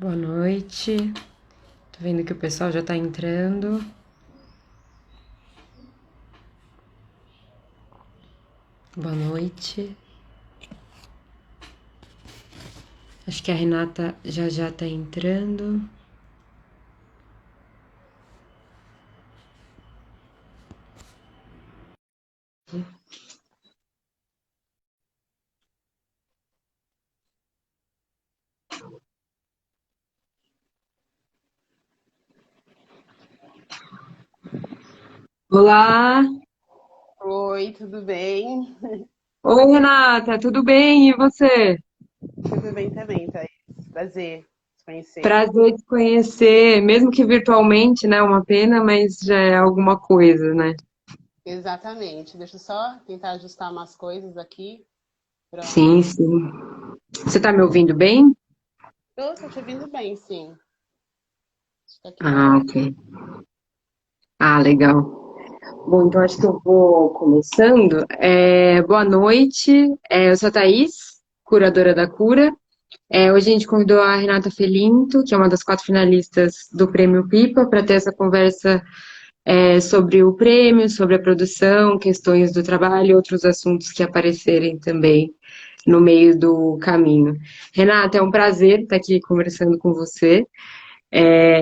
Boa noite. Tô vendo que o pessoal já tá entrando. Boa noite. Acho que a Renata já tá entrando. Olá! Oi, tudo bem? Oi, Renata, tudo bem? E você? Tudo bem também, Thaís. Prazer te conhecer. Prazer te conhecer, mesmo que virtualmente, né? Uma pena, mas já é alguma coisa, né? Exatamente. Deixa eu só tentar ajustar umas coisas aqui. Sim, Pronto. sim. Você tá me ouvindo bem? Tô te ouvindo bem, sim. Acho que aqui tá Ah, ótimo. ok. Ah, legal. Bom, então acho que eu vou começando. Boa noite, eu sou a Thaís, curadora da Cura. Hoje a gente convidou a Renata Felinto, que é uma das 4 finalistas do Prêmio Pipa, para ter essa conversa sobre o prêmio, sobre a produção, questões do trabalho e outros assuntos que aparecerem também no meio do caminho. Renata, é um prazer estar aqui conversando com você.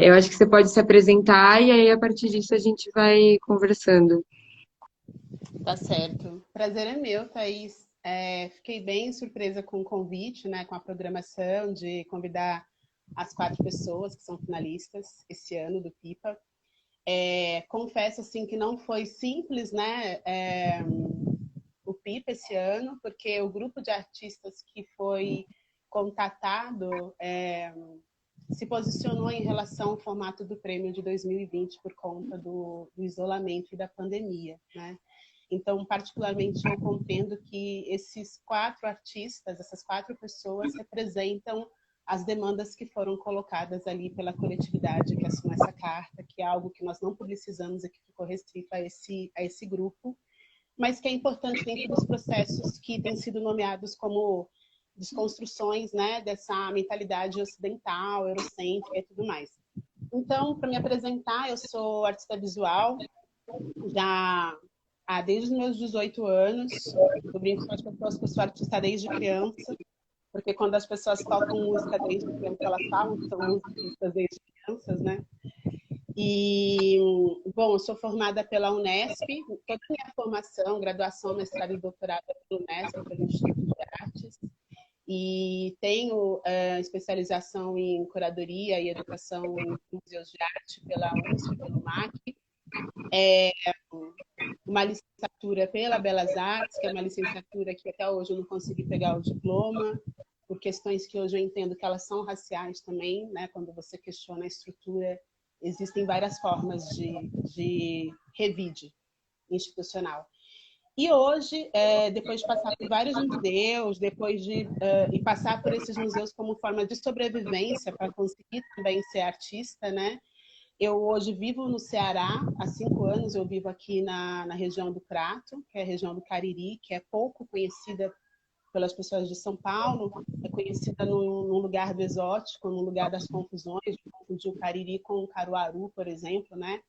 Eu acho que você pode se apresentar e aí a partir disso a gente vai conversando. Tá certo. Prazer é meu, Thaís. Fiquei bem surpresa com o convite, né, com a programação de convidar as 4 pessoas que são finalistas esse ano do Pipa. Confesso assim que não foi simples, né? O PIPA esse ano, porque o grupo de artistas que foi contatado se posicionou em relação ao formato do prêmio de 2020 por conta do isolamento e da pandemia, né? Então, particularmente, eu compreendo que esses 4 artistas, essas 4 pessoas, representam as demandas que foram colocadas ali pela coletividade que assinou essa carta, que é algo que nós não publicizamos e que ficou restrito a esse grupo, mas que é importante dentro dos processos que têm sido nomeados como desconstruções, né, dessa mentalidade ocidental, eurocêntrica e tudo mais. Então, para me apresentar, eu sou artista visual, já desde os meus 18 anos. Eu brinco com as pessoas que eu sou artista desde criança, porque quando as pessoas tocam música desde criança, elas falam que são músicas desde crianças, né? E, bom, eu sou formada pela Unesp, toda a minha formação, graduação, mestrado e doutorado é pela Unesp, pelo Instituto de Artes, e tenho especialização em curadoria e educação em museus de arte pela USP, pelo MAC, uma licenciatura pela Belas Artes, que é uma licenciatura que até hoje eu não consegui pegar o diploma, por questões que hoje eu entendo que elas são raciais também, né? Quando você questiona a estrutura, existem várias formas de revide institucional. E hoje, depois de passar por vários museus, depois de e passar por esses museus como forma de sobrevivência para conseguir também ser artista, né? Eu hoje vivo no Ceará, há 5 anos eu vivo aqui na região do Crato, que é a região do Cariri, que é pouco conhecida pelas pessoas de São Paulo, é conhecida num lugar do exótico, num lugar das confusões, de confundir o Cariri com o Caruaru, por exemplo, né?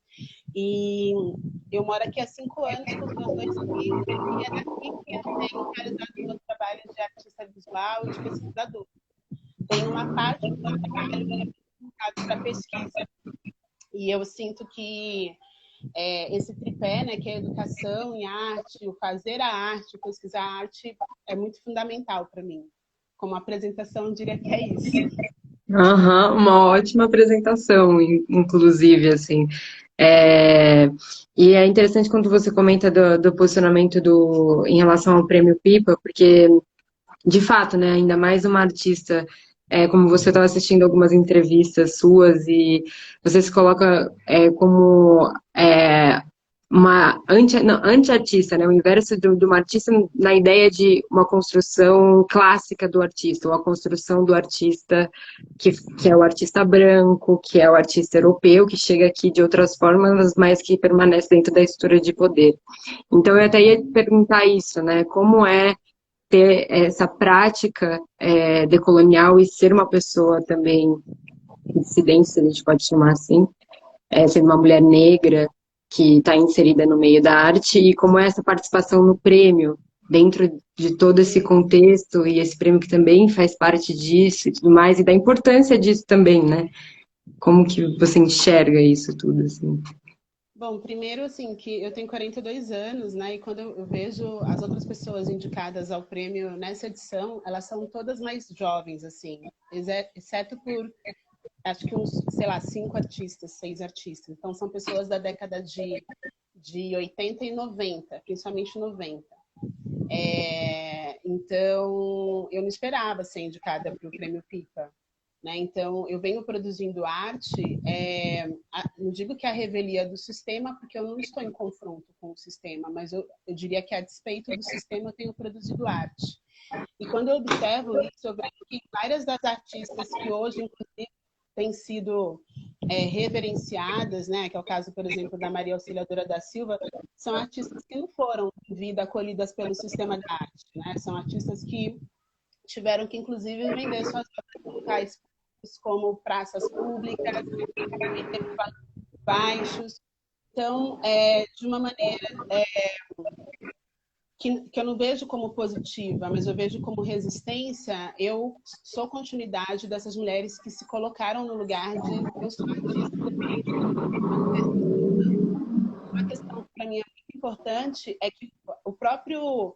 E eu moro aqui há 5 anos com os meus 2 filhos, e é daqui que eu tenho realizado o meu trabalho de artista visual e de pesquisador. Tem uma parte do meu trabalho que é voltado para pesquisa, e eu sinto que esse tripé, né, que é a educação em arte, o fazer a arte, o pesquisar a arte, é muito fundamental para mim. Como apresentação, eu diria que é isso. Aham, uma ótima apresentação, inclusive, assim. É, E é interessante quando você comenta do posicionamento em relação ao Prêmio Pipa, porque, de fato, né, ainda mais uma artista, como você estava assistindo algumas entrevistas suas e você se coloca como uma não, anti-artista, né? O inverso de uma artista na ideia de uma construção clássica do artista, ou a construção do artista que é o artista branco, que é o artista europeu, que chega aqui de outras formas, mas que permanece dentro da estrutura de poder. Então, eu até ia perguntar isso, né? Como é ter essa prática decolonial e ser uma pessoa também dissidente, se a gente pode chamar assim, sendo uma mulher negra que está inserida no meio da arte, e como é essa participação no prêmio, dentro de todo esse contexto, e esse prêmio que também faz parte disso e tudo mais, e da importância disso também, né? Como que você enxerga isso tudo, assim? Bom, primeiro, assim, que eu tenho 42 anos, né? E quando eu vejo as outras pessoas indicadas ao prêmio nessa edição, elas são todas mais jovens, assim, exceto por, acho que uns, sei lá, 5 artistas, 6 artistas. Então, são pessoas da década de 80 e 90, principalmente 90. Então, eu não esperava ser indicada para o Prêmio Pipa. Né? Então, eu venho produzindo arte, não digo que é a revelia do sistema, porque eu não estou em confronto com o sistema, mas eu diria que a despeito do sistema eu tenho produzido arte. E quando eu observo isso, eu vejo que várias das artistas que hoje, inclusive, têm sido reverenciadas, né, que é o caso, por exemplo, da Maria Auxiliadora da Silva, são artistas que não foram em vida acolhidas pelo sistema da arte, né? São artistas que tiveram que, inclusive, vender suas obras em locais como praças públicas, baixos. Então, de uma maneira que eu não vejo como positiva, mas eu vejo como resistência, eu sou continuidade dessas mulheres que se colocaram no lugar de eu sou artista, independente do que aconteça. Uma questão que para mim é muito importante é que o próprio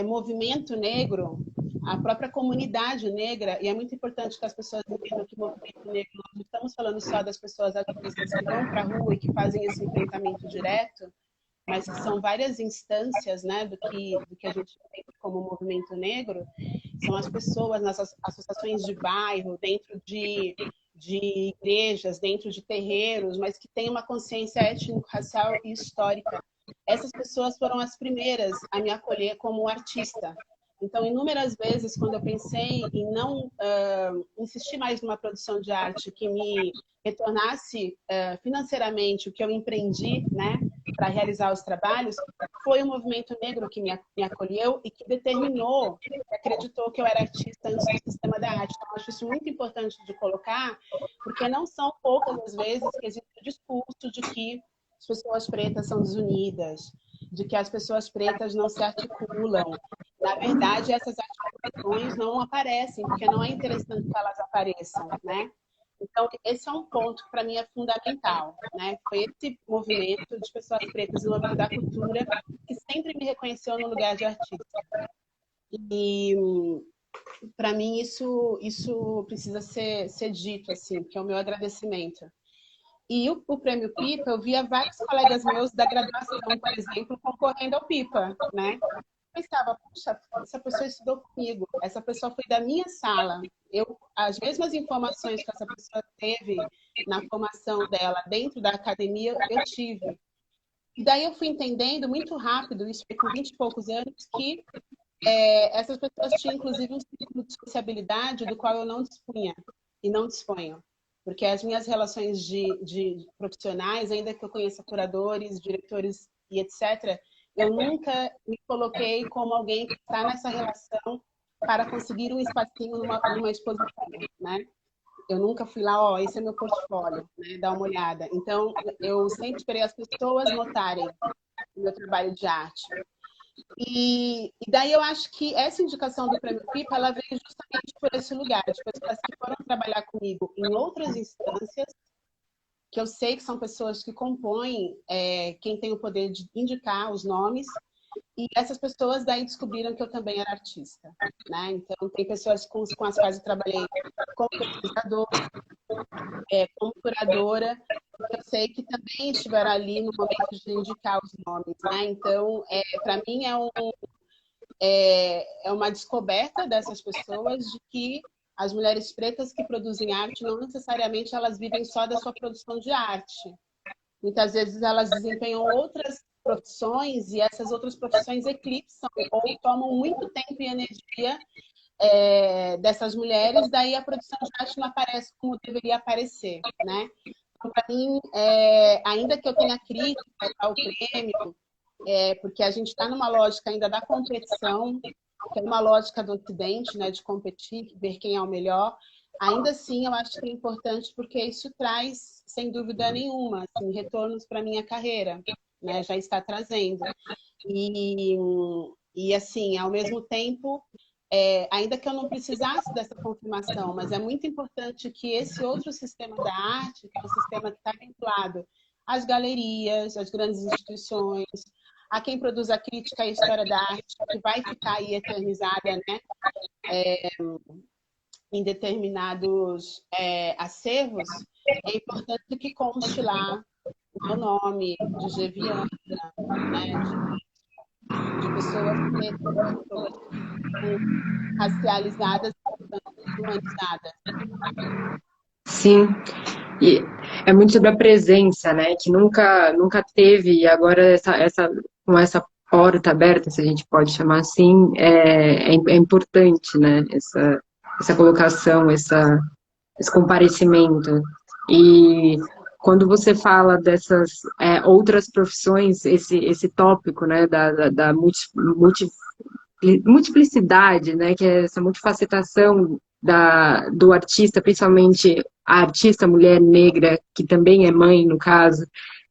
movimento negro, a própria comunidade negra, e é muito importante que as pessoas entendam que o movimento negro, nós não estamos falando só das pessoas ativistas que vão para a rua e que fazem esse enfrentamento direto, mas que são várias instâncias, né, do que a gente tem como movimento negro, são as pessoas nas associações de bairro, dentro de igrejas, dentro de terreiros, mas que têm uma consciência étnico-racial e histórica. Essas pessoas foram as primeiras a me acolher como artista. Então, inúmeras vezes, quando eu pensei em não insistir mais numa produção de arte que me retornasse financeiramente o que eu empreendi, né, para realizar os trabalhos, foi o movimento negro que me acolheu e que determinou, que acreditou que eu era artista antes do sistema da arte. Então, acho isso muito importante de colocar, porque não são poucas as vezes que existe o discurso de que as pessoas pretas são desunidas, de que as pessoas pretas não se articulam. Na verdade, essas articulações não aparecem, porque não é interessante que elas apareçam, né? Então, esse é um ponto que para mim é fundamental, né? Foi esse movimento de pessoas pretas no âmbito da cultura que sempre me reconheceu no lugar de artista. E para mim isso precisa ser dito, assim, que é o meu agradecimento. E o prêmio Pipa, eu via vários colegas meus da graduação, por exemplo, concorrendo ao Pipa, né? Eu pensava, puxa, essa pessoa estudou comigo, essa pessoa foi da minha sala. As mesmas informações que essa pessoa teve na formação dela dentro da academia, eu tive. E daí eu fui entendendo muito rápido, isso foi com 20 e poucos anos, que essas pessoas tinham, inclusive, um ciclo de sociabilidade do qual eu não dispunha e não disponho. Porque as minhas relações de profissionais, ainda que eu conheça curadores, diretores e etc., eu nunca me coloquei como alguém que está nessa relação para conseguir um espacinho numa exposição, né? Eu nunca fui lá, ó, esse é meu portfólio, né? Dá uma olhada. Então, eu sempre esperei as pessoas notarem o meu trabalho de arte. E daí eu acho que essa indicação do Prêmio Pipa, ela veio justamente por esse lugar, de pessoas que foram trabalhar comigo em outras instâncias, que eu sei que são pessoas que compõem quem tem o poder de indicar os nomes, e essas pessoas daí descobriram que eu também era artista, né? Então, tem pessoas com as quais eu trabalhei como pesquisadora, como curadora, que eu sei que também estiveram ali no momento de indicar os nomes, né? Então, para mim é uma descoberta dessas pessoas de que as mulheres pretas que produzem arte não necessariamente elas vivem só da sua produção de arte. Muitas vezes elas desempenham outras profissões e essas outras profissões eclipsam ou tomam muito tempo e energia dessas mulheres, daí a produção de arte não aparece como deveria aparecer, né? Então, para mim, ainda que eu tenha crítica ao prêmio, porque a gente está numa lógica ainda da competição, que é uma lógica do Ocidente, né, de competir, ver quem é o melhor. ainda assim eu acho que é importante porque isso traz, sem dúvida nenhuma, assim, retornos para a minha carreira, né? Já está trazendo. E, e assim, ao mesmo tempo, ainda que eu não precisasse dessa confirmação, mas é muito importante que esse outro sistema da arte, que é um sistema que está vinculado às galerias, às grandes instituições, a quem produz a crítica e a história da arte, que vai ficar aí eternizada, né? Em determinados acervos, é importante que conste lá o meu nome, de Geviana, né? De pessoas pretas, de pessoas racializadas e humanizadas. Sim, e é muito sobre a presença, né? Que nunca teve, e agora com essa porta aberta, se a gente pode chamar assim, é importante, né? Essa colocação, esse comparecimento. E quando você fala dessas outras profissões, esse tópico, né, da multiplicidade, né, que é essa multifacetação do artista, principalmente a artista mulher negra, que também é mãe, no caso,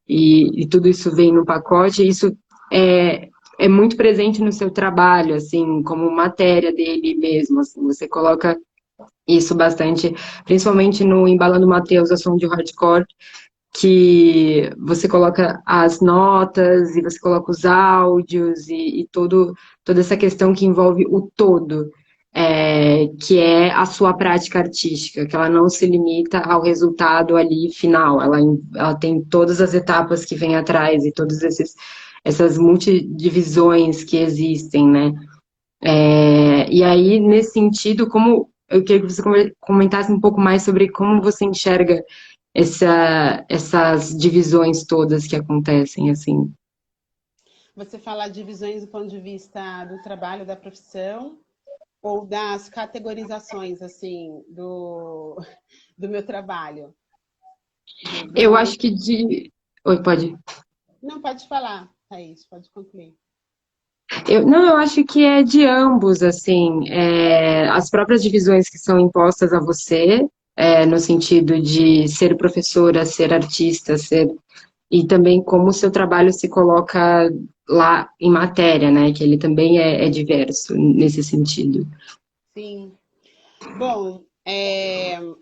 e tudo isso vem no pacote, isso é muito presente no seu trabalho, assim, como matéria dele mesmo, assim, você coloca isso bastante, principalmente no Embalando Mateus, a som de hardcore, que você coloca as notas e você coloca os áudios e toda essa questão que envolve o todo, que é a sua prática artística, que ela não se limita ao resultado ali final, ela tem todas as etapas que vêm atrás e todas essas multidivisões que existem, né? E aí, nesse sentido, como eu queria que você comentasse um pouco mais sobre como você enxerga essas divisões todas que acontecem, assim. Você fala divisões do ponto de vista do trabalho, da profissão, ou das categorizações, assim, do meu trabalho? Do Eu momento... acho que de. Oi, pode. Não, pode falar, Thaís, pode concluir. Não, eu acho que é de ambos, assim, as próprias divisões que são impostas a você, no sentido de ser professora, ser artista, e também como o seu trabalho se coloca lá em matéria, né? Que ele também é diverso nesse sentido. Sim. Bom, eu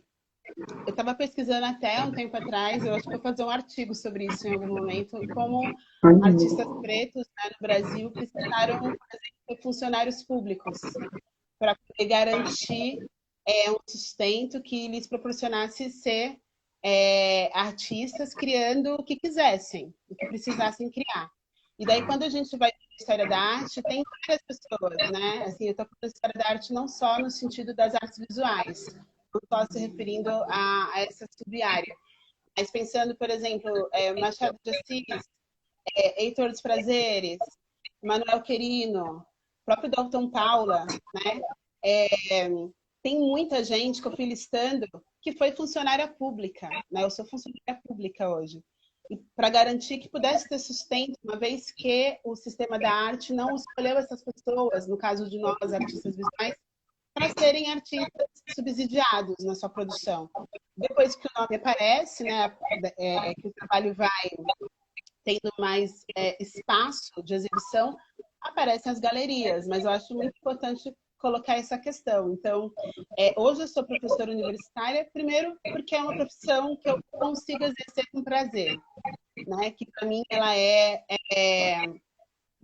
estava pesquisando até um tempo atrás, eu acho que vou fazer um artigo sobre isso em algum momento, como artistas pretos, né, no Brasil precisaram, por exemplo, ser funcionários públicos para poder garantir um sustento que lhes proporcionasse ser artistas criando o que quisessem, o que precisassem criar. E daí, quando a gente vai para a história da arte, tem várias pessoas, né? Assim, eu estou falando da história da arte não só no sentido das artes visuais, não só se referindo a essa sub-área, mas pensando, por exemplo, Machado de Assis, Heitor dos Prazeres, Manuel Querino, próprio Dalton Paula, né? Tem muita gente que eu fui listando que foi funcionária pública, né? Eu sou funcionária pública hoje. Para garantir que pudesse ter sustento, uma vez que o sistema da arte não escolheu essas pessoas, no caso de nós, artistas visuais, para serem artistas subsidiados na sua produção. Depois que o nome aparece, né, que o trabalho vai tendo mais espaço de exibição, aparecem as galerias, mas eu acho muito importante colocar essa questão. Então, hoje eu sou professora universitária, primeiro porque é uma profissão que eu consigo exercer com prazer, né? Que para mim ela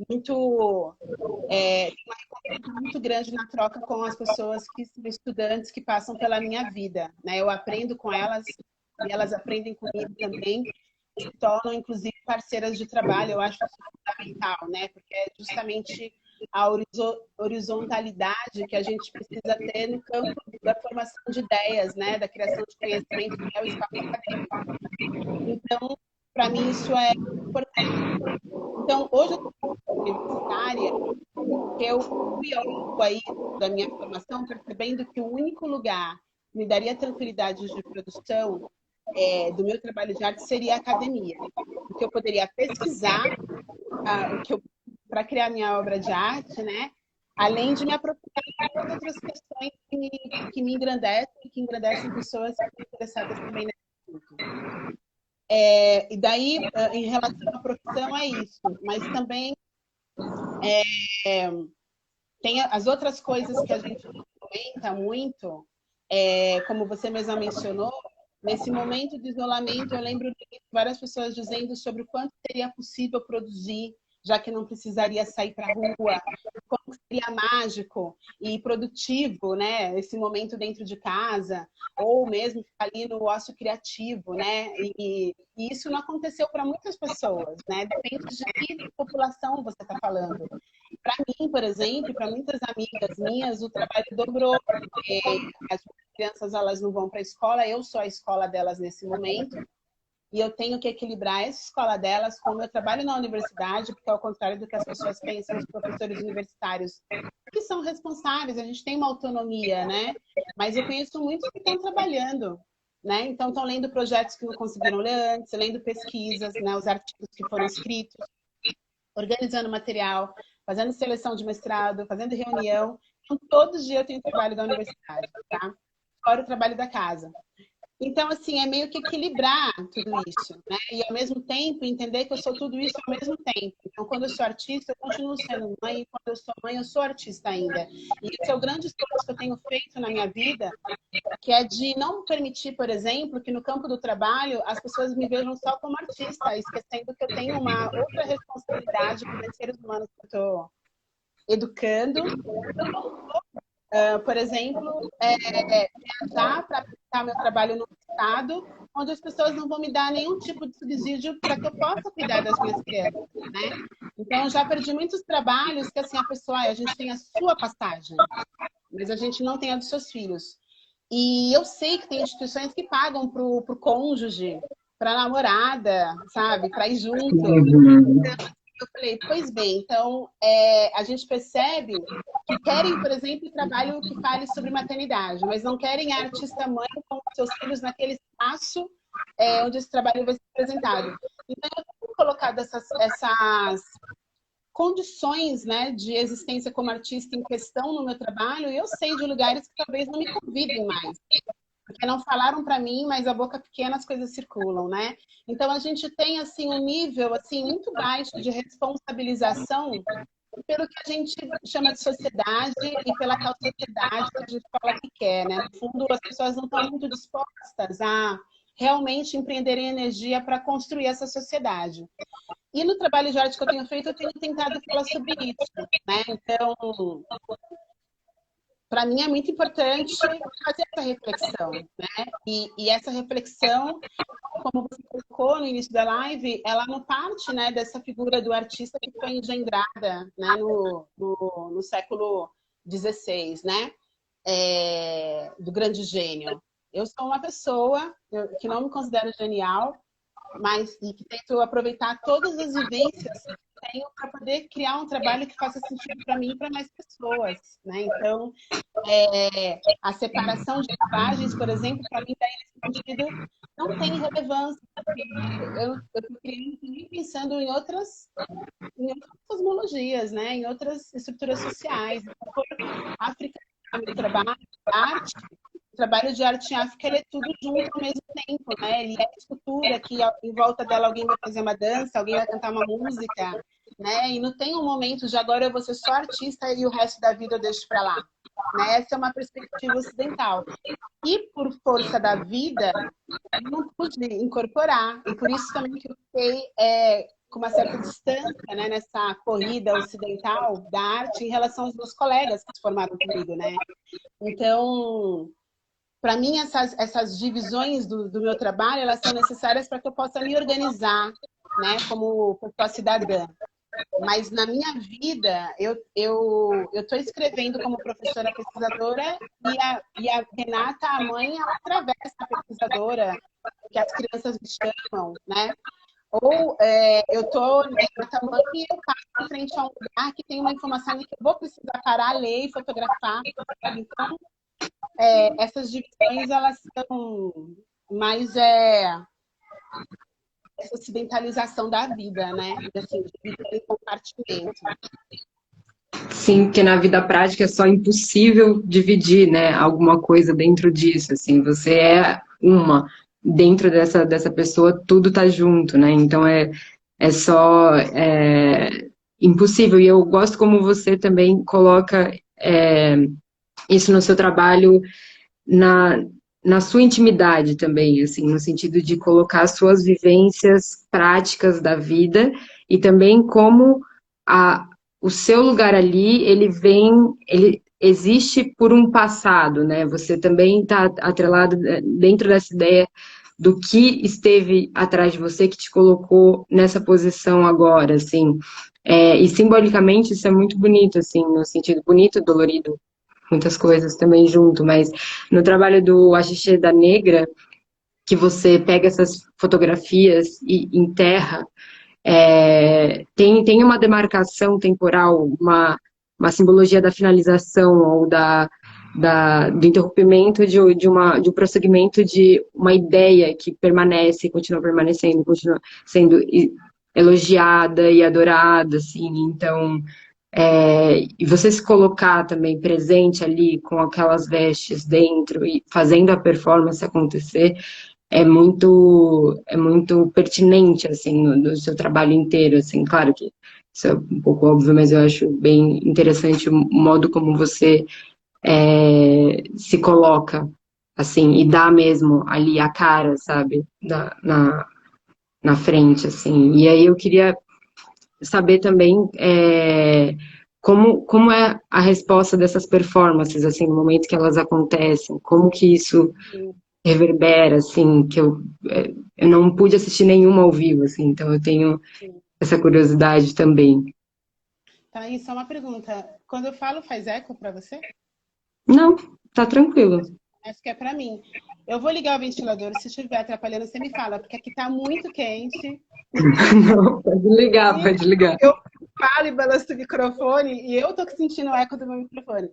muito tem uma recompensa muito grande na troca com as pessoas que são estudantes que passam pela minha vida, né? Eu aprendo com elas e elas aprendem comigo também, se tornam inclusive parceiras de trabalho. Eu acho isso fundamental, né? Porque é justamente a horizontalidade que a gente precisa ter no campo da formação de ideias, né? Da criação de conhecimento, que é o espaço acadêmico. Então, para mim, isso é importante. Então, hoje eu sou universitária, que eu fui ao longo aí da minha formação percebendo que o único lugar que me daria tranquilidade de produção do meu trabalho de arte seria a academia, porque eu poderia pesquisar para criar minha obra de arte, né? Além de me aprofundar em várias outras questões que me engrandecem, que engrandecem pessoas que estão interessadas também nesse assunto. E daí, em relação à profissão, é isso. Mas também tem as outras coisas que a gente comenta muito, como você mesma mencionou, nesse momento de isolamento, eu lembro de várias pessoas dizendo sobre o quanto seria possível produzir, já que não precisaria sair para a rua, como seria mágico e produtivo, né, esse momento dentro de casa, ou mesmo ficar ali no ócio criativo, né, e isso não aconteceu para muitas pessoas, né, depende de que população você está falando. Para mim, por exemplo, para muitas amigas minhas, o trabalho dobrou, porque as crianças elas não vão para a escola, eu sou a escola delas nesse momento, e eu tenho que equilibrar essa escola delas com o meu trabalho na universidade, porque ao contrário do que as pessoas pensam, os professores universitários, que são responsáveis, a gente tem uma autonomia, né? Mas eu conheço muitos que estão trabalhando, né? Então estão lendo projetos que não conseguiram ler antes, lendo pesquisas, né? Os artigos que foram escritos, organizando material, fazendo seleção de mestrado, fazendo reunião. Então, todos os dias eu tenho trabalho da universidade, tá? Fora o trabalho da casa. Então, assim, é meio que equilibrar tudo isso, né? E, ao mesmo tempo, entender que eu sou tudo isso ao mesmo tempo. Então, quando eu sou artista, eu continuo sendo mãe, e quando eu sou mãe, eu sou artista ainda. E esse é o grande esforço que eu tenho feito na minha vida, que é de não permitir, por exemplo, que no campo do trabalho as pessoas me vejam só como artista, esquecendo que eu tenho uma outra responsabilidade com os seres humanos que eu estou educando. Por exemplo, viajar para aplicar meu trabalho no estado onde as pessoas não vão me dar nenhum tipo de subsídio para que eu possa cuidar das minhas crianças, né? Então, eu já perdi muitos trabalhos que, assim, a pessoa, a gente tem a sua passagem, mas a gente não tem a dos seus filhos. E eu sei que tem instituições que pagam pro cônjuge, para a namorada, sabe? Para ir junto. Uhum. Eu falei, pois bem, então a gente percebe que querem, por exemplo, trabalho que fale sobre maternidade, mas não querem a artista mãe com seus filhos naquele espaço onde esse trabalho vai ser apresentado. Então, eu tenho colocado essas condições, né, de existência como artista em questão no meu trabalho, e eu sei de lugares que talvez não me convidem mais. Porque não falaram para mim, mas a boca pequena as coisas circulam, né? Então a gente tem assim um nível assim muito baixo de responsabilização pelo que a gente chama de sociedade e pela tal sociedade que a gente fala que quer, né? No fundo, as pessoas não estão muito dispostas a realmente empreenderem energia para construir essa sociedade. E no trabalho de arte que eu tenho feito, eu tenho tentado falar sobre isso, né? Então, para mim é muito importante fazer essa reflexão, né? E essa reflexão, como você colocou no início da live, ela não parte, né, dessa figura do artista que foi engendrada, né, no século XVI, né? Do grande gênio. Eu sou uma pessoa que não me considero genial, mas e que tento aproveitar todas as vivências que tenho para poder criar um trabalho que faça sentido para mim e para mais pessoas, né? Então, a separação de linguagens, por exemplo, para mim, daí, nesse sentido, não tem relevância, porque eu estou criando, pensando em outras cosmologias, né? Em outras estruturas sociais. Por África, meu trabalho de arte, o trabalho de arte em África, ele é tudo junto ao mesmo tempo, né? Ele é escultura, que em volta dela alguém vai fazer uma dança, alguém vai cantar uma música, né? E não tem um momento de agora eu vou ser só artista e o resto da vida eu deixo para lá. Né? Essa é uma perspectiva ocidental. E por força da vida, eu não pude incorporar. E por isso também que eu fiquei com uma certa distância, né, nessa corrida ocidental da arte em relação aos meus colegas que se formaram comigo, né? Então, para mim, essas divisões do meu trabalho, elas são necessárias para que eu possa me organizar, né, como pessoa cidadã. Mas na minha vida, eu estou escrevendo como professora pesquisadora e a Renata, a mãe, ela atravessa a pesquisadora, que as crianças me chamam, né? Ou eu estou Renata, mãe, e eu passo em frente a um lugar que tem uma informação que eu vou precisar parar, ler e fotografar. Então, essas divisões, elas são mais essa ocidentalização da vida, né? Assim, de vida em compartimento. Sim, porque na vida prática é só impossível dividir, né, alguma coisa dentro disso, assim, você é uma, dentro dessa pessoa tudo tá junto, né, então é só impossível, e eu gosto como você também coloca isso no seu trabalho, na, na sua intimidade também, assim, no sentido de colocar as suas vivências práticas da vida e também como a, o seu lugar ali, ele existe por um passado, né? Você também está atrelado dentro dessa ideia do que esteve atrás de você que te colocou nessa posição agora, assim. E simbolicamente isso é muito bonito, assim, no sentido bonito, dolorido, muitas coisas também junto, mas no trabalho do Axixê da Negra, que você pega essas fotografias e enterra, tem uma demarcação temporal, uma simbologia da finalização ou do interrompimento de um prosseguimento de uma ideia que permanece, continua permanecendo, continua sendo elogiada e adorada, assim, então e você se colocar também presente ali com aquelas vestes dentro e fazendo a performance acontecer é muito pertinente assim no seu trabalho inteiro, assim, claro que isso é um pouco óbvio, mas eu acho bem interessante o modo como você se coloca assim e dá mesmo ali a cara, sabe, na frente, assim. E aí eu queria saber também como é a resposta dessas performances, assim, no momento que elas acontecem, como que isso Sim, reverbera, assim, que eu não pude assistir nenhuma ao vivo, assim, então eu tenho sim. essa curiosidade também. Thaís, só uma pergunta. Quando eu falo, faz eco para você? Não, tá tranquilo. Acho que é para mim. Eu vou ligar o ventilador, se estiver atrapalhando, você me fala, porque aqui está muito quente. Não, pode ligar, E pode ligar. eu falo e balanço o microfone e eu tô sentindo o eco do meu microfone.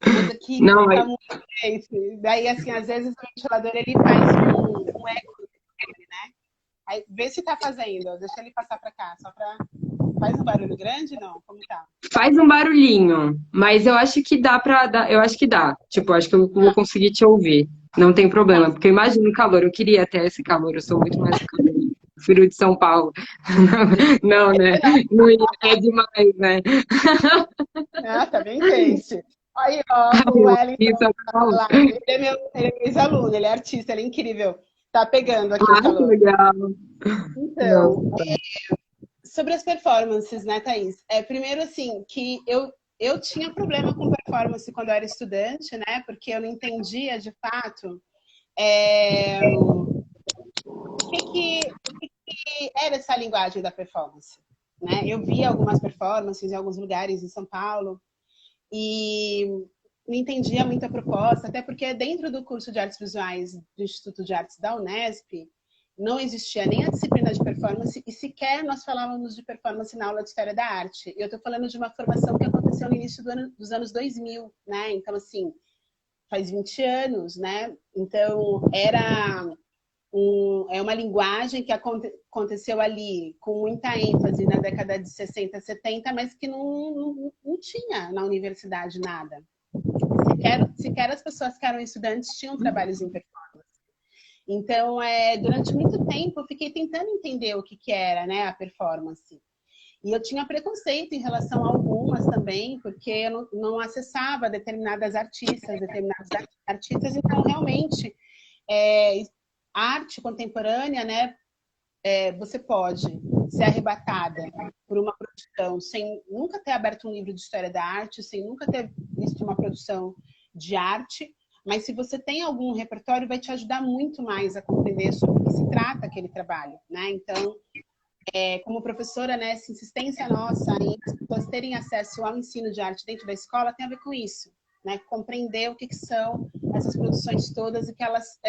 Mas aqui Não, mas tá muito quente. Daí, assim, às vezes o ventilador ele faz um eco. Aí, vê se tá fazendo. Deixa ele passar para cá, só para. Faz um barulho grande? Não? Como tá? faz um barulhinho, mas eu acho que dá pra dar, eu acho que dá. Tipo, acho que eu vou conseguir te ouvir. Não tem problema, porque eu imagino o calor, eu queria até esse calor, eu sou muito mais do calor. Prefiro de São Paulo. Não, né? Não é demais, né? Ah, tá bem quente. Aí, ó, o Isso Wellington é tá Paulo. lá. Ele é meu ex-aluno, ele é artista, ele é incrível. Tá pegando aqui o Ah, que calor. legal. Então, Nossa. sobre as performances, né, Thaís? Primeiro, assim, que eu tinha problema com performance quando eu era estudante, né? Porque eu não entendia, de fato, o que era essa linguagem da performance, né? Eu via algumas performances em alguns lugares em São Paulo e não entendia muito a proposta, até porque dentro do curso de artes visuais do Instituto de Artes da Unesp, não existia nem a disciplina de performance e sequer nós falávamos de performance na aula de História da Arte. Eu estou falando de uma formação que aconteceu no início dos anos 2000, né? Então, assim, faz 20 anos, né? Então, é uma linguagem que aconteceu ali com muita ênfase na década de 60, 70, mas que não tinha na universidade nada. Sequer as pessoas que eram estudantes tinham trabalhos em performance. Então, durante muito tempo, eu fiquei tentando entender o que era, né, a performance. E eu tinha preconceito em relação a algumas também, porque eu não acessava determinados artistas, então realmente arte contemporânea, né, você pode ser arrebatada por uma produção sem nunca ter aberto um livro de história da arte, sem nunca ter visto uma produção de arte, mas se você tem algum repertório, vai te ajudar muito mais a compreender sobre o que se trata aquele trabalho, né? Então, como professora, né, essa insistência nossa em as pessoas terem acesso ao ensino de arte dentro da escola tem a ver com isso, né? Compreender o que são essas produções todas e que elas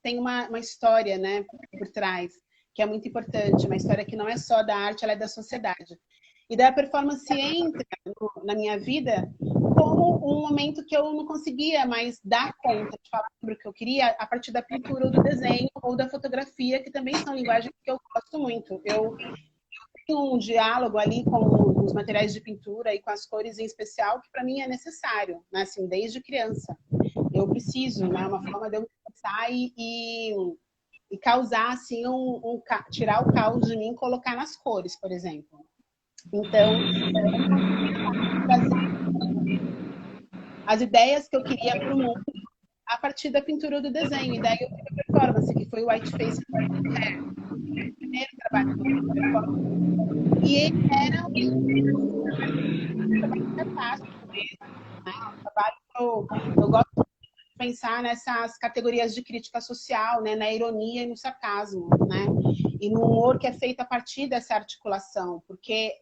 têm uma história, né, por trás, que é muito importante, uma história que não é só da arte, ela é da sociedade. E daí a performance entra na minha vida como um momento que eu não conseguia mais dar conta de falar sobre o que eu queria a partir da pintura ou do desenho ou da fotografia, que também são linguagens que eu gosto muito. Eu tem um diálogo ali com os materiais de pintura e com as cores em especial que para mim é necessário, né? Assim, desde criança. Eu preciso, né? Uma forma de eu pensar e causar, assim, tirar o caos de mim e colocar nas cores, por exemplo. Então, as ideias que eu queria para o mundo a partir da pintura do desenho. E daí eu fiz a performance, que foi o Whiteface o primeiro trabalho que eu fiz de performance. E ele era um trabalho fantástico mesmo, né? Um trabalho que eu gosto de pensar nessas categorias de crítica social, né? Na ironia e no sarcasmo, né? E no humor que é feito a partir dessa articulação, porque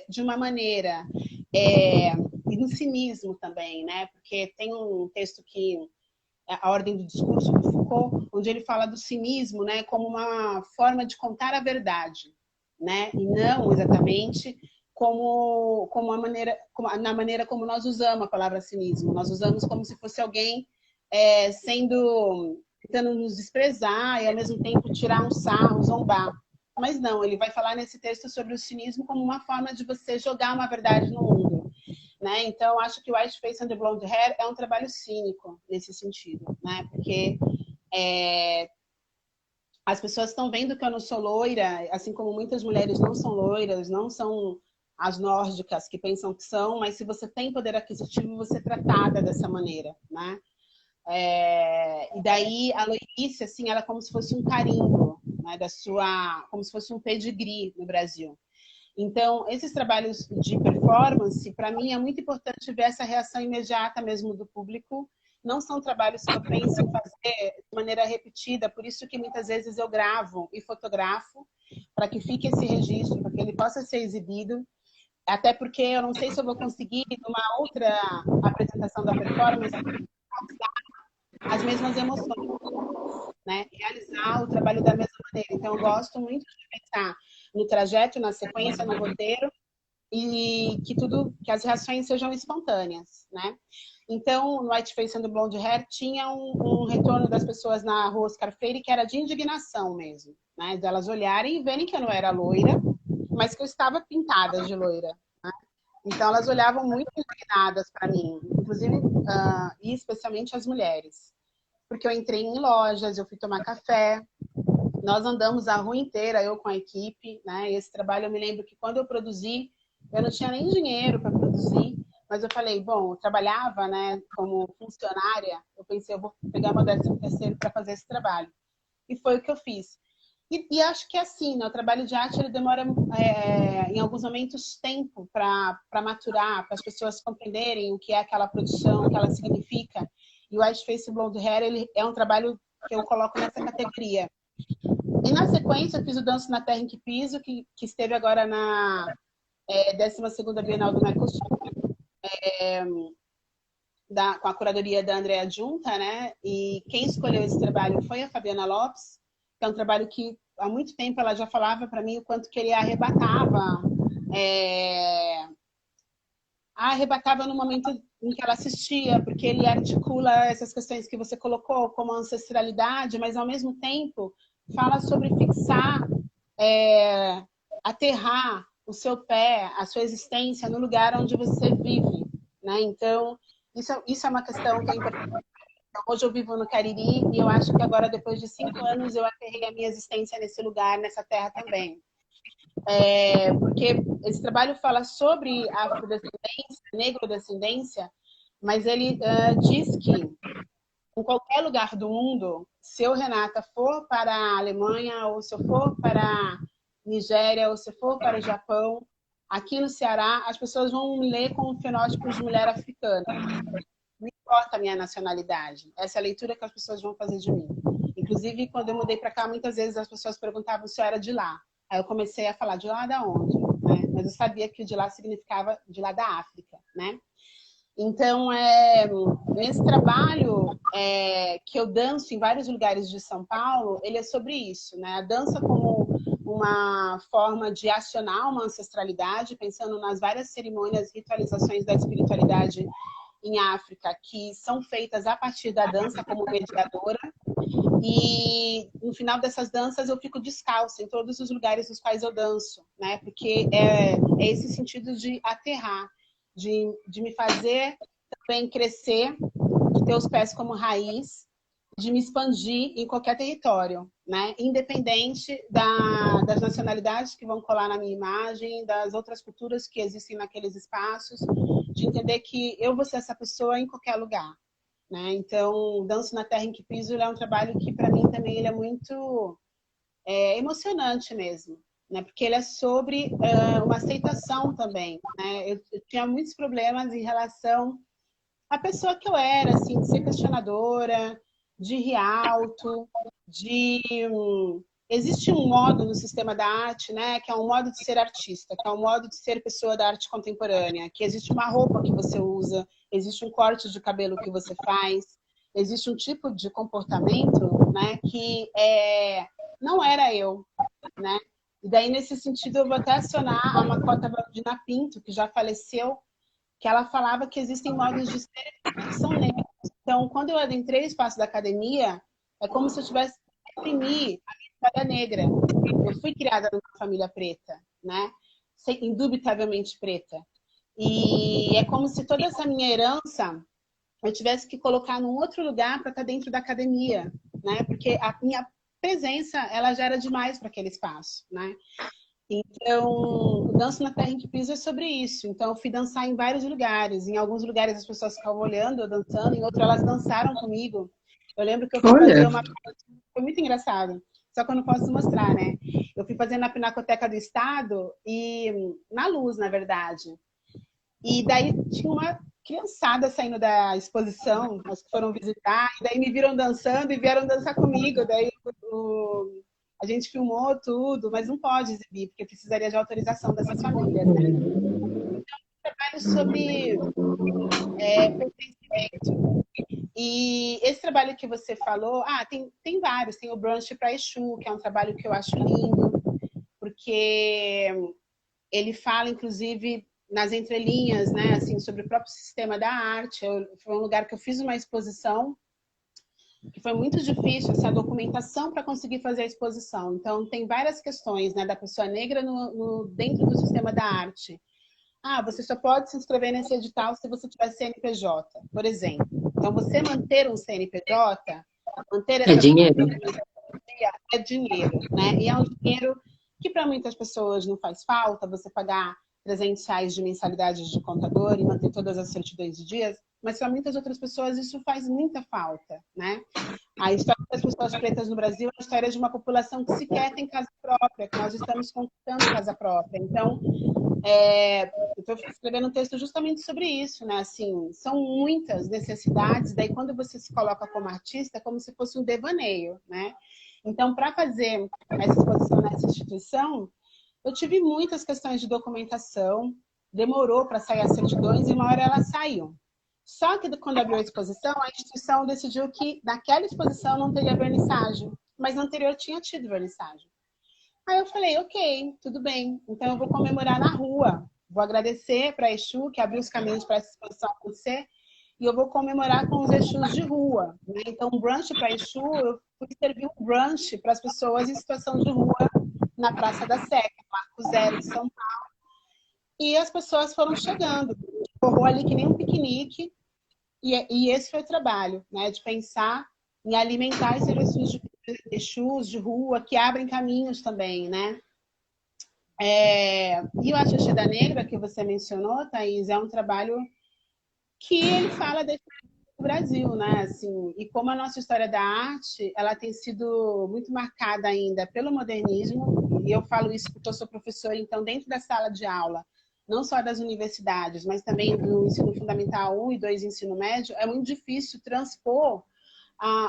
de uma maneira e no cinismo também, né? Porque tem um texto que A Ordem do Discurso, do Foucault, onde ele fala do cinismo, né, como uma forma de contar a verdade, né, e não exatamente na maneira como nós usamos a palavra cinismo. Nós usamos como se fosse alguém tentando nos desprezar e ao mesmo tempo tirar um sarro, zombar. Mas não, ele vai falar nesse texto sobre o cinismo como uma forma de você jogar uma verdade no mundo. Né? Então, acho que o Whiteface and the Blonde Hair é um trabalho cínico nesse sentido, né? Porque as pessoas estão vendo que eu não sou loira, assim como muitas mulheres não são loiras, não são as nórdicas que pensam que são, mas se você tem poder aquisitivo, você é tratada dessa maneira, né? E daí a loirice, assim, ela é como se fosse um carimbo, né? Como se fosse um pedigree no Brasil. Então, esses trabalhos de performance, para mim, é muito importante ver essa reação imediata mesmo do público. Não são trabalhos que eu penso em fazer de maneira repetida, por isso que muitas vezes eu gravo e fotografo, para que fique esse registro, para que ele possa ser exibido. Até porque eu não sei se eu vou conseguir, numa outra apresentação da performance, as mesmas emoções, né? Realizar o trabalho da mesma maneira. Então, eu gosto muito de pensar no trajeto, na sequência, no roteiro, e que as reações sejam espontâneas, né? Então, no Whiteface and the Blonde Hair tinha um retorno das pessoas na rua Oscar Freire que era de indignação mesmo, né? De elas olharem e verem que eu não era loira, mas que eu estava pintada de loira, né? Então, elas olhavam muito indignadas para mim, inclusive, e especialmente as mulheres. Porque eu entrei em lojas, eu fui tomar café, nós andamos a rua inteira, eu com a equipe, né? E esse trabalho eu me lembro que quando eu produzi, eu não tinha nem dinheiro para produzir, mas eu falei, bom, eu trabalhava, né, como funcionária, eu pensei, eu vou pegar meu 13º para fazer esse trabalho. E foi o que eu fiz. E acho que é assim, né? O trabalho de arte ele demora, em alguns momentos, tempo para maturar, para as pessoas compreenderem o que é aquela produção, o que ela significa. E o Whiteface Blonde Hair ele é um trabalho que eu coloco nessa categoria. E na sequência, eu fiz o Danço na Terra em que Piso, que esteve agora na 12ª Bienal do Mercosul, com a curadoria da Andrea Junta, né? E quem escolheu esse trabalho foi a Fabiana Lopes, que é um trabalho que há muito tempo ela já falava para mim o quanto que ele arrebatava no momento em que ela assistia, porque ele articula essas questões que você colocou, como a ancestralidade, mas ao mesmo tempo fala sobre fixar, aterrar o seu pé, a sua existência no lugar onde você vive, né? Então, isso é uma questão que é importante. Então, hoje eu vivo no Cariri e eu acho que agora, depois de 5 anos, eu aterrei a minha existência nesse lugar, nessa terra também. Porque esse trabalho fala sobre afrodescendência, negrodescendência, mas ele diz que em qualquer lugar do mundo, se eu, Renata, for para a Alemanha, ou se eu for para a Nigéria, ou se eu for para o Japão, aqui no Ceará, as pessoas vão me ler como fenótipo de mulher africana. Não importa a minha nacionalidade. Essa é a leitura que as pessoas vão fazer de mim. Inclusive, quando eu mudei para cá, muitas vezes as pessoas perguntavam se eu era de lá. Aí eu comecei a falar de lá da onde, né? Mas eu sabia que o de lá significava de lá da África, né? Então, nesse trabalho que eu danço em vários lugares de São Paulo, ele é sobre isso, né? A dança como uma forma de acionar uma ancestralidade, pensando nas várias cerimônias, ritualizações da espiritualidade em África, que são feitas a partir da dança como mediadora, E no final dessas danças eu fico descalça em todos os lugares nos quais eu danço, né? Porque é esse sentido de aterrar, de me fazer também crescer, de ter os pés como raiz, de me expandir em qualquer território, né? Independente das nacionalidades que vão colar na minha imagem, das outras culturas que existem naqueles espaços, de entender que eu vou ser essa pessoa em qualquer lugar, né? Então, Danço na Terra em que Piso é um trabalho que, para mim, também ele é muito emocionante mesmo, né? Porque ele é sobre uma aceitação também, né? Eu tinha muitos problemas em relação à pessoa que eu era, assim, de ser questionadora, de rir alto, de... Existe um modo no sistema da arte, né, que é um modo de ser artista, que é um modo de ser pessoa da arte contemporânea, que existe uma roupa que você usa, existe um corte de cabelo que você faz, existe um tipo de comportamento, né, que não era eu, né? E daí, nesse sentido, eu vou até acionar a Makota Valdina Pinto, que já faleceu, que ela falava que existem modos de ser que são negros. Então, quando eu adentrei o espaço da academia, é como se eu tivesse que reprimir a minha história negra. Eu fui criada numa família preta, né? Indubitavelmente preta. E é como se toda essa minha herança eu tivesse que colocar num outro lugar para estar dentro da academia, né? Porque a minha presença, ela já era demais para aquele espaço, né? Então, o Danço na Terra em que Piso é sobre isso. Então, eu fui dançar em vários lugares. Em alguns lugares as pessoas ficavam olhando, eu dançando. Em outros, elas dançaram comigo. Eu lembro que eu fui fazer Olha, uma... Foi muito engraçado. Só que eu não posso mostrar, né? Eu fui fazer na Pinacoteca do Estado e na Luz, na verdade. E daí tinha uma criançada saindo da exposição, as que foram visitar, e daí me viram dançando e vieram dançar comigo. Daí a gente filmou tudo, mas não pode exibir, porque precisaria de autorização dessas famílias, né? Então, eu trabalho sobre pertencimento. E esse trabalho que você falou, tem vários. Tem o Brunch para Exu, que é um trabalho que eu acho lindo, porque ele fala, inclusive, nas entrelinhas, né, assim, sobre o próprio sistema da arte. Foi um lugar que eu fiz uma exposição que foi muito difícil, assim, a documentação para conseguir fazer a exposição. Então, tem várias questões, né, da pessoa negra dentro do sistema da arte. Você só pode se inscrever nesse edital se você tiver CNPJ, por exemplo. Então, você manter um CNPJ, manter é essa dinheiro. é dinheiro, né? E é um dinheiro que para muitas pessoas não faz falta, você pagar R$ 300 de mensalidade de contador e manter todas as certidões de dias, mas para muitas outras pessoas isso faz muita falta, né? A história das pessoas pretas no Brasil é a história de uma população que sequer tem casa própria, que nós estamos conquistando casa própria. Então, eu estou escrevendo um texto justamente sobre isso, né? Assim, são muitas necessidades, daí quando você se coloca como artista, é como se fosse um devaneio, né? Então, para fazer essa exposição nessa instituição, eu tive muitas questões de documentação, demorou para sair as certidões e uma hora ela saiu. Só que quando abriu a exposição, a instituição decidiu que naquela exposição não teria vernissagem, mas no anterior tinha tido vernissagem. Aí eu falei, ok, tudo bem. Então eu vou comemorar na rua. Vou agradecer para a Exu, que abriu os caminhos para essa exposição acontecer, e eu vou comemorar com os Exus de rua, né? Então, um brunch para Exu, eu fui servir um brunch para as pessoas em situação de rua na Praça da Sé, Marco Zero de São Paulo. E as pessoas foram chegando. Correu ali que nem um piquenique, e esse foi o trabalho, né? De pensar em alimentar esses Exus de rua, que abrem caminhos também, né? E o Axé da Negra, que você mencionou, Thaís, é um trabalho que ele fala da história do Brasil, né? Assim, e como a nossa história da arte, ela tem sido muito marcada ainda pelo modernismo, e eu falo isso porque eu sou professora, então, dentro da sala de aula, não só das universidades, mas também do ensino fundamental 1 e 2 ensino médio, é muito difícil transpor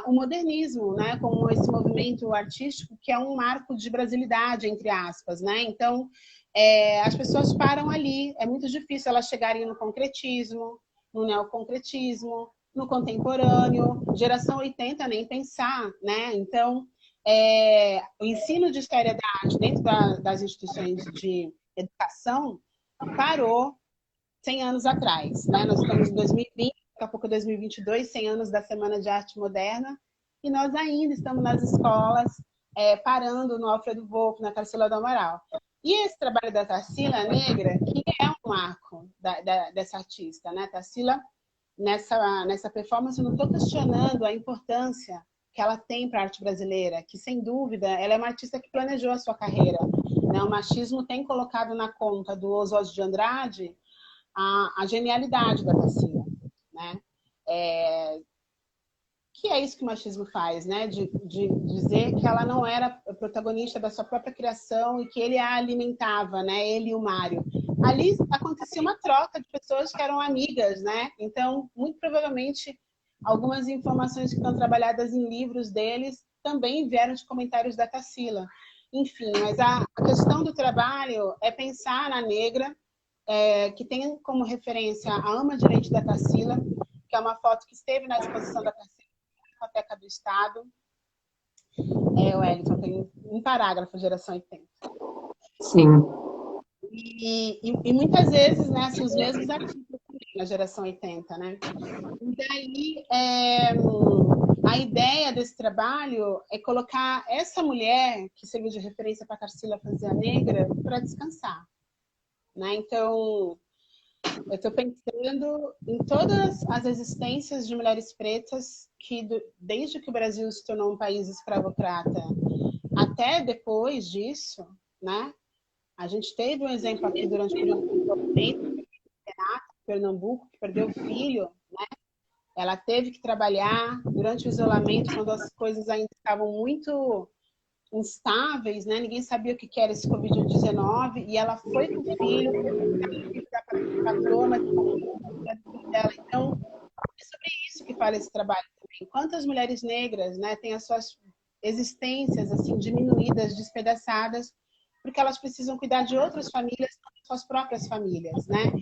o modernismo, né, como esse movimento artístico que é um marco de brasilidade, entre aspas, né? Então, as pessoas param ali, é muito difícil elas chegarem no concretismo, no neoconcretismo, no contemporâneo, geração 80 nem pensar, né? Então, o ensino de história da arte dentro das instituições de educação parou 100 anos atrás, né? Nós estamos em 2020, daqui a pouco 2022, 100 anos da Semana de Arte Moderna, e nós ainda estamos nas escolas, parando no Alfredo Volpi, na Tarsila do Amaral. E esse trabalho da Tarsila Negra, que é um marco dessa artista, né? Tarsila, nessa performance, eu não estou questionando a importância que ela tem para a arte brasileira, que, sem dúvida, ela é uma artista que planejou a sua carreira, né? O machismo tem colocado na conta do Oswald de Andrade a genialidade da Tarsila, né? Que é isso que o machismo faz, né? De dizer que ela não era protagonista da sua própria criação e que ele a alimentava, né? Ele e o Mário. Ali acontecia uma troca de pessoas que eram amigas, né? Então, muito provavelmente, algumas informações que estão trabalhadas em livros deles também vieram de comentários da Tarsila. Enfim, mas a questão do trabalho é pensar na negra, que tem como referência a ama de leite da Tarsila, que é uma foto que esteve na exposição da Tarsila na Biblioteca do Estado. Wellington, tem um parágrafo, Geração 80. Sim. E muitas vezes, né, assim, os mesmos artistas também na Geração 80, né? E daí, a ideia desse trabalho é colocar essa mulher, que serviu de referência para a Tarsila fazer a negra, para descansar, né? Então, eu estou pensando em todas as existências de mulheres pretas que, desde que o Brasil se tornou um país escravocrata até depois disso, né? A gente teve um exemplo aqui durante o período do isolamento, Pernambuco, que perdeu o filho, né? Ela teve que trabalhar durante o isolamento, quando as coisas ainda estavam muito instáveis, né? Ninguém sabia o que era esse Covid-19, e ela foi com o filho, da patrona dela. Então, é sobre isso que fala esse trabalho também. Quantas mulheres negras, né, têm as suas existências assim diminuídas, despedaçadas, porque elas precisam cuidar de outras famílias, suas próprias famílias, né?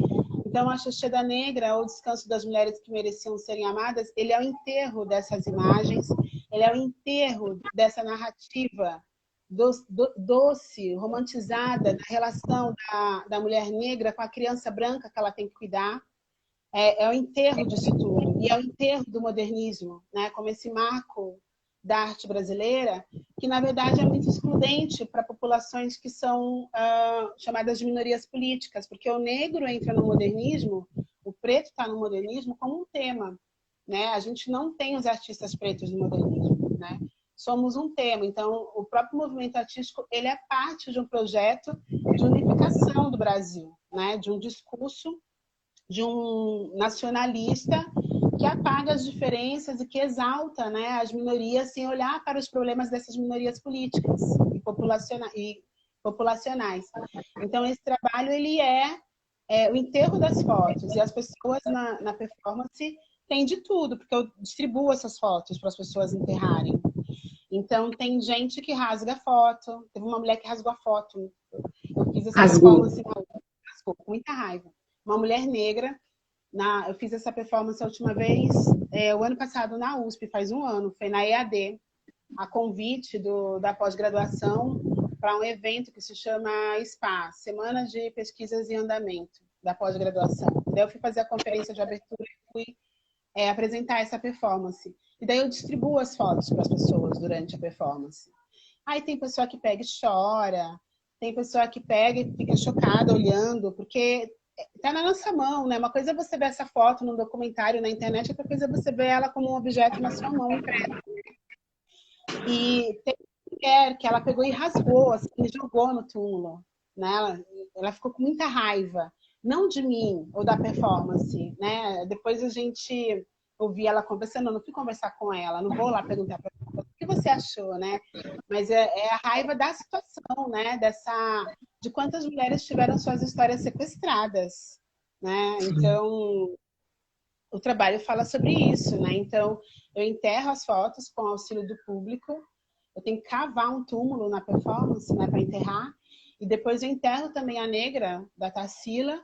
Então, a Xoxeda Negra, ou Descanso das Mulheres que Mereciam Serem Amadas, ele é o enterro dessas imagens, ele é o enterro dessa narrativa doce, romantizada, da relação da mulher negra com a criança branca que ela tem que cuidar. É o enterro disso tudo, e é o enterro do modernismo, né? Como esse marco da arte brasileira, que na verdade é muito excludente para populações que são chamadas de minorias políticas, porque o negro entra no modernismo, o preto está no modernismo como um tema, né? A gente não tem os artistas pretos no modernismo, né? Somos um tema. Então, o próprio movimento artístico, ele é parte de um projeto de unificação do Brasil, né? De um discurso de um nacionalista que apaga as diferenças e que exalta, né, as minorias sem olhar para os problemas dessas minorias políticas e populacionais. Então, esse trabalho ele é o enterro das fotos, e as pessoas na performance têm de tudo, porque eu distribuo essas fotos para as pessoas enterrarem. Então, tem gente que rasga a foto, teve uma mulher que rasgou a foto, eu fiz essa performance, rasgou, com muita raiva. Uma mulher negra, eu fiz essa performance a última vez, o ano passado na USP, faz um ano, foi na EAD, a convite da pós-graduação para um evento que se chama SPA, Semana de Pesquisas em Andamento, da pós-graduação. Daí eu fui fazer a conferência de abertura e fui apresentar essa performance. E daí eu distribuo as fotos para as pessoas durante a performance. Aí tem pessoa que pega e chora, tem pessoa que pega e fica chocada olhando, porque está na nossa mão, né? Uma coisa é você ver essa foto num documentário na internet, outra coisa é você ver ela como um objeto na sua mão impressa. E tem uma mulher que ela pegou e rasgou, assim, e jogou no túmulo, né? Ela ficou com muita raiva, não de mim ou da performance, né? Depois a gente ouvi ela conversando, eu não fui conversar com ela, não vou lá perguntar para ela o que você achou, né? Mas é a raiva da situação, né? De quantas mulheres tiveram suas histórias sequestradas, né? Então, o trabalho fala sobre isso, né? Então, eu enterro as fotos com auxílio do público, eu tenho que cavar um túmulo na performance, né, para enterrar, e depois eu enterro também a negra da Tarsila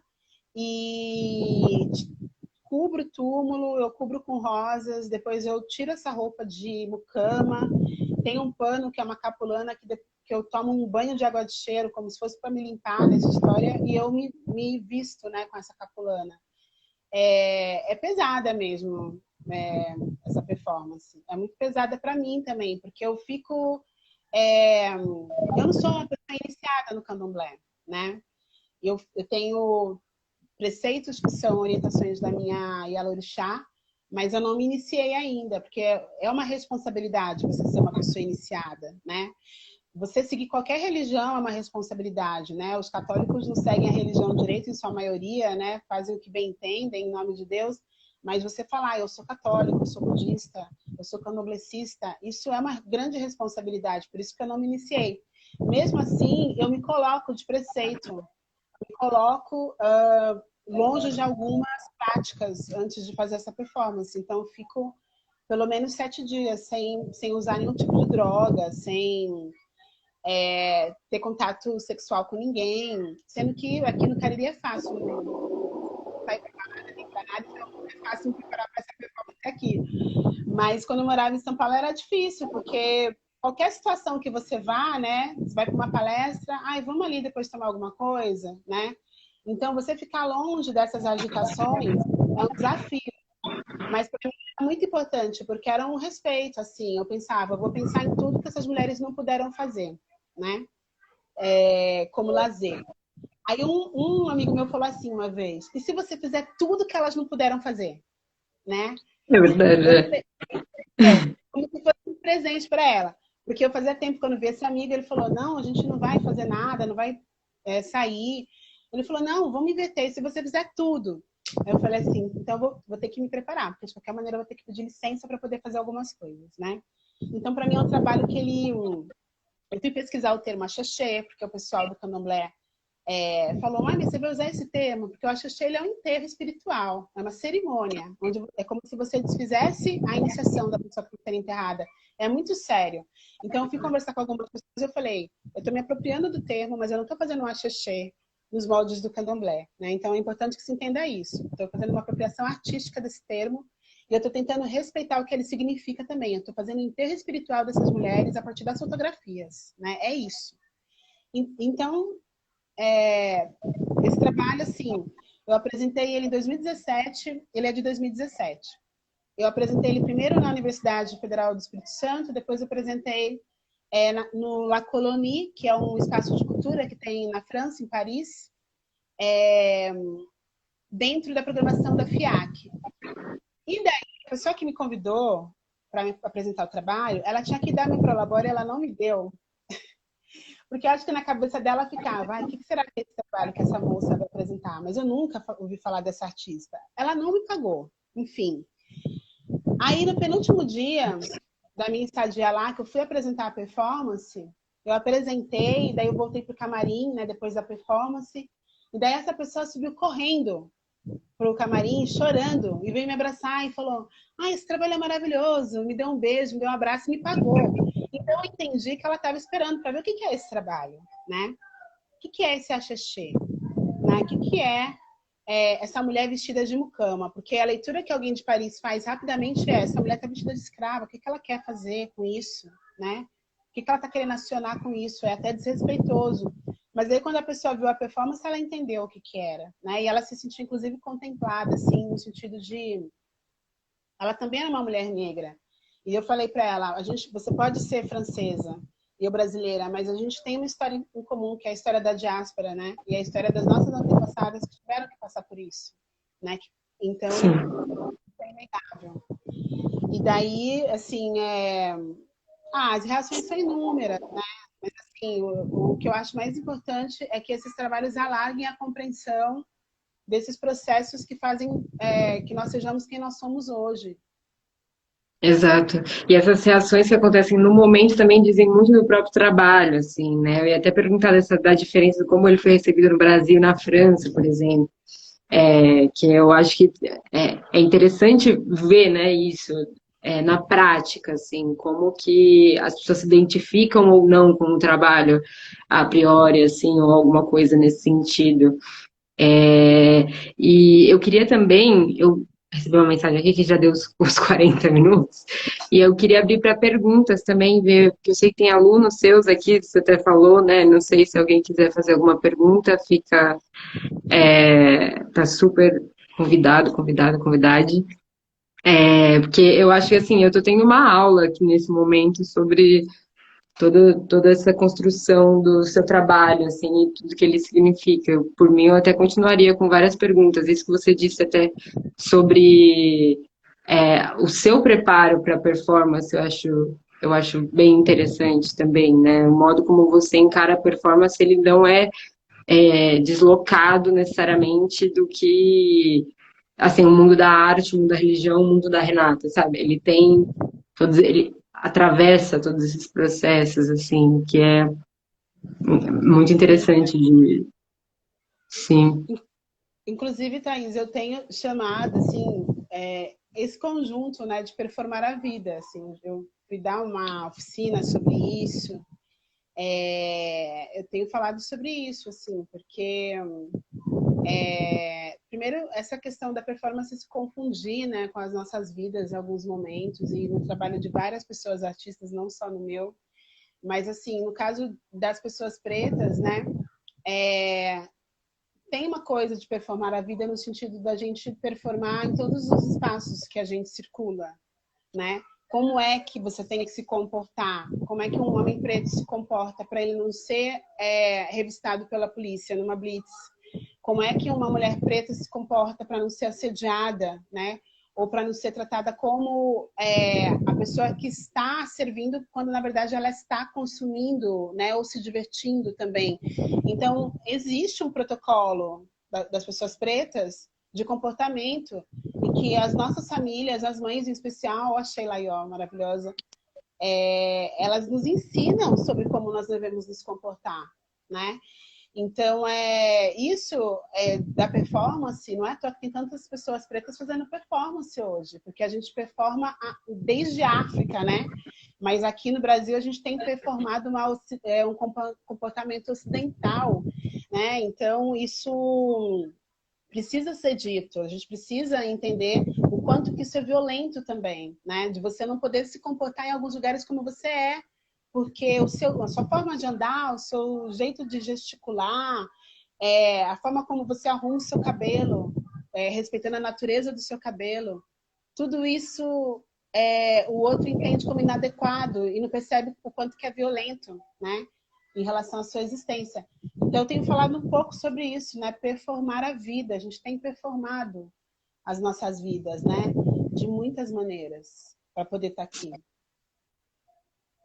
e cubro o túmulo, eu cubro com rosas, depois eu tiro essa roupa de mucama, tem um pano que é uma capulana que eu tomo um banho de água de cheiro, como se fosse para me limpar dessa história, e eu me visto, né, com essa capulana. É pesada mesmo. essa performance. É muito pesada para mim também, porque eu fico... eu não sou uma pessoa iniciada no candomblé, né? Eu tenho preceitos que são orientações da minha Yalorixá, mas eu não me iniciei ainda, porque é uma responsabilidade você ser uma pessoa iniciada, né? Você seguir qualquer religião é uma responsabilidade, né? Os católicos não seguem a religião direito em sua maioria, né? Fazem o que bem entendem em nome de Deus, mas você falar, eu sou católico, eu sou budista, eu sou candomblessista, isso é uma grande responsabilidade, por isso que eu não me iniciei. Mesmo assim, eu me coloco de preceito, me coloco longe de algumas práticas antes de fazer essa performance. Então, eu fico pelo menos 7 dias sem usar nenhum tipo de droga, sem ter contato sexual com ninguém. Sendo que aqui no Cariri é fácil. Não sai preparada nem pra nada, então é fácil me preparar para essa performance aqui. Mas quando eu morava em São Paulo era difícil, porque qualquer situação que você vá, né? Você vai para uma palestra, vamos ali depois tomar alguma coisa, né? Então, você ficar longe dessas agitações é um desafio. Mas para mim é muito importante, porque era um respeito, assim. Eu pensava, vou pensar em tudo que essas mulheres não puderam fazer, né? Como lazer. Aí um amigo meu falou assim uma vez, e se você fizer tudo que elas não puderam fazer, né? É verdade. Como se fosse um presente para ela. Porque eu fazia tempo que eu não via esse amigo, ele falou, não, a gente não vai fazer nada, não vai sair. Ele falou, não, vamos inverter, se você fizer tudo. Aí eu falei assim, então vou ter que me preparar, porque de qualquer maneira eu vou ter que pedir licença para poder fazer algumas coisas, né? Então, para mim é um trabalho que eu fui pesquisar o termo axixê, porque o pessoal do candomblé falou, mas você vai usar esse termo, porque o axixê ele é um enterro espiritual, é uma cerimônia, onde é como se você desfizesse a iniciação da pessoa que está enterrada. É muito sério. Então, eu fui conversar com algumas pessoas e eu falei, eu estou me apropriando do termo, mas eu não estou fazendo um axixê nos moldes do candomblé, né? Então, é importante que se entenda isso. Estou fazendo uma apropriação artística desse termo e eu estou tentando respeitar o que ele significa também. Eu estou fazendo o enterro espiritual dessas mulheres a partir das fotografias, né? É isso. Então, esse trabalho, assim, eu apresentei ele em 2017, ele é de 2017. Eu apresentei ele primeiro na Universidade Federal do Espírito Santo, depois eu apresentei no La Colonie, que é um espaço de cultura que tem na França, em Paris, dentro da programação da FIAC. E daí, a pessoa que me convidou para me apresentar o trabalho, ela tinha que dar meu prolabore e ela não me deu. Porque eu acho que na cabeça dela ficava, o que será que é esse trabalho que essa moça vai apresentar? Mas eu nunca ouvi falar dessa artista. Ela não me pagou, enfim. Aí, no penúltimo dia da minha estadia lá, que eu fui apresentar a performance, eu apresentei, daí eu voltei pro camarim, né, depois da performance, e daí essa pessoa subiu correndo pro camarim, chorando, e veio me abraçar e falou, esse trabalho é maravilhoso, me deu um beijo, me deu um abraço e me pagou. Então eu entendi que ela estava esperando para ver o que é esse trabalho, né? O que é esse axixê? Né? O que é essa mulher vestida de mucama? Porque a leitura que alguém de Paris faz rapidamente é, essa mulher está vestida de escrava, o que ela quer fazer com isso, né? O que ela está querendo acionar com isso? É até desrespeitoso. Mas aí quando a pessoa viu a performance, ela entendeu o que era, né? E ela se sentiu, inclusive, contemplada, assim, no sentido de... Ela também era uma mulher negra. E eu falei para ela, você pode ser francesa e eu brasileira, mas a gente tem uma história em comum, que é a história da diáspora, né? E a história das nossas antepassadas que tiveram que passar por isso, né? Então, é inegável. E daí, assim, as reações são inúmeras, né? Mas, assim, o que eu acho mais importante é que esses trabalhos alarguem a compreensão desses processos que fazem que nós sejamos quem nós somos hoje. Exato. E essas reações que acontecem no momento também dizem muito do próprio trabalho, assim, né? Eu ia até perguntar da diferença de como ele foi recebido no Brasil e na França, por exemplo. Que eu acho que é interessante ver, né, isso na prática, assim, como que as pessoas se identificam ou não com o trabalho a priori, assim, ou alguma coisa nesse sentido. E eu queria também, eu recebi uma mensagem aqui que já deu os 40 minutos, e eu queria abrir para perguntas também, ver, porque eu sei que tem alunos seus aqui, você até falou, né? Não sei se alguém quiser fazer alguma pergunta, tá super convidado, convidade. Porque eu acho que assim, eu tô tendo uma aula aqui nesse momento sobre toda essa construção do seu trabalho, assim, e tudo que ele significa. Por mim, eu até continuaria com várias perguntas. Isso que você disse até sobre o seu preparo para a performance, eu acho bem interessante também, né? O modo como você encara a performance, ele não deslocado necessariamente do que assim, o mundo da arte, o mundo da religião, o mundo da Renata, sabe? Ele atravessa todos esses processos, assim, que é muito interessante de, sim. Inclusive, Thaís, eu tenho chamado, assim, esse conjunto, né, de performar a vida, assim, eu fui dar uma oficina sobre isso, eu tenho falado sobre isso, assim, porque, primeiro, essa questão da performance se confundir, né, com as nossas vidas em alguns momentos, e no trabalho de várias pessoas artistas, não só no meu, mas, assim, no caso das pessoas pretas, né, é, tem uma coisa de performar a vida no sentido da gente performar em todos os espaços que a gente circula, né? Como é que você tem que se comportar? Como é que um homem preto se comporta para ele não ser revistado pela polícia numa blitz? Como é que uma mulher preta se comporta para não ser assediada, né? Ou para não ser tratada como a pessoa que está servindo, quando na verdade ela está consumindo, né? Ou se divertindo também. Então, existe um protocolo das pessoas pretas de comportamento e que as nossas famílias, as mães em especial, a Sheila Ió, maravilhosa, elas nos ensinam sobre como nós devemos nos comportar, né? Então, da performance, não é à toa que tem tantas pessoas pretas fazendo performance hoje, porque a gente performa desde a África, né? Mas aqui no Brasil a gente tem performado um comportamento ocidental, né? Então, isso precisa ser dito, a gente precisa entender o quanto que isso é violento também, né? De você não poder se comportar em alguns lugares como você porque a sua forma de andar, o seu jeito de gesticular, a forma como você arruma o seu cabelo, respeitando a natureza do seu cabelo, tudo isso o outro entende como inadequado e não percebe o quanto que é violento, né? Em relação à sua existência. Então, eu tenho falado um pouco sobre isso, né? Performar a vida. A gente tem performado as nossas vidas, né? De muitas maneiras, para poder estar aqui.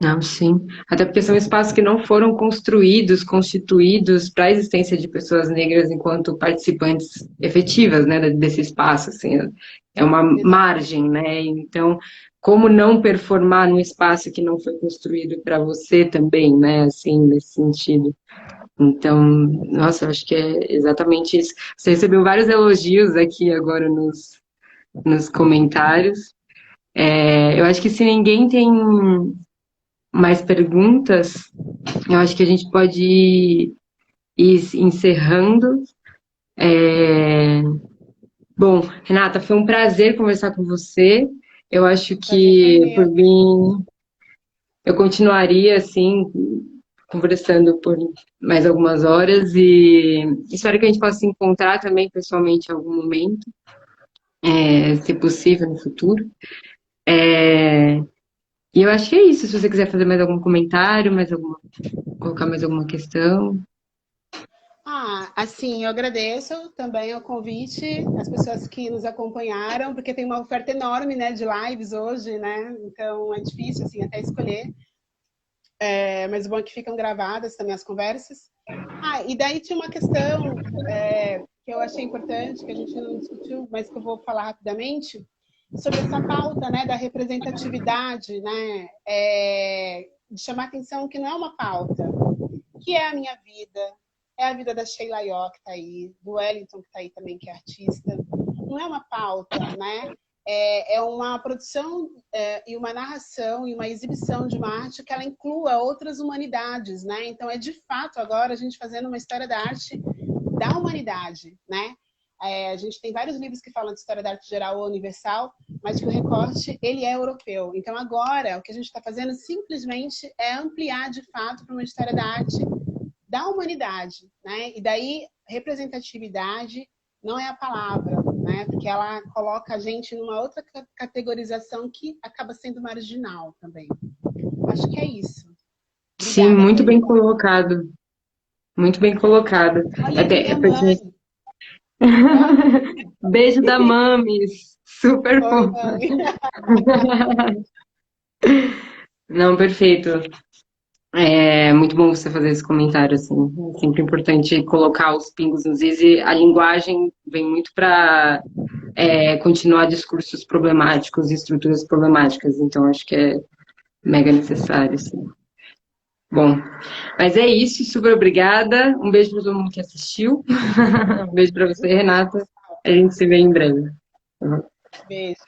Não, sim. Até porque são espaços que não foram construídos, constituídos para a existência de pessoas negras enquanto participantes efetivas, né, desse espaço, assim, é uma Exatamente. margem, né? Então, como não performar num espaço que não foi construído para você também, né, assim, nesse sentido. Então, nossa, eu acho que é exatamente isso. Você recebeu vários elogios aqui agora nos comentários. Eu acho que se ninguém tem mais perguntas, eu acho que a gente pode ir encerrando. É, Bom, Renata, foi um prazer conversar com você. Eu acho Prazer foi que, por meu, Thaís. mim, eu continuaria assim, conversando por mais algumas horas e espero que a gente possa se encontrar também pessoalmente em algum momento, se possível, no futuro. É, E eu acho que é isso. Se você quiser fazer mais algum comentário, colocar mais alguma questão. Assim, eu agradeço também o convite, as pessoas que nos acompanharam, porque tem uma oferta enorme, né, de lives hoje, né? Então é difícil, assim, até escolher. Mas o bom é que ficam gravadas também as conversas. E daí tinha uma questão que eu achei importante, que a gente não discutiu, mas que eu vou falar rapidamente, sobre essa pauta, né, da representatividade, né, de chamar atenção que não é uma pauta, que é a minha vida, é a vida da Sheila Ió, que está aí, do Wellington, que está aí também, que é artista. Não é uma pauta, né? É uma produção e uma narração e uma exibição de uma arte que ela inclua outras humanidades, né? Então, é de fato agora a gente fazendo uma história da arte da humanidade, né? A gente tem vários livros que falam de história da arte geral ou universal, mas que o recorte ele é europeu. Então agora o que a gente está fazendo simplesmente é ampliar de fato para uma história da arte da humanidade, né? E daí representatividade não é a palavra, né? Porque ela coloca a gente numa outra categorização que acaba sendo marginal também. Acho que é isso. Sim, Obrigada, muito bem Tânia. colocado. Muito bem colocado. Olha aqui Até, minha mãe. Ó, Beijo da Mamis. Super oi, fofa. mãe. Não, perfeito. É muito bom você fazer esse comentário, assim. É sempre importante colocar os pingos nos is e a linguagem vem muito para continuar discursos problemáticos e estruturas problemáticas. Então, acho que é mega necessário, assim. Bom, mas é isso. Super obrigada. Um beijo para todo mundo que assistiu. Um beijo para você, Renata. A gente se vê em breve. Beijo.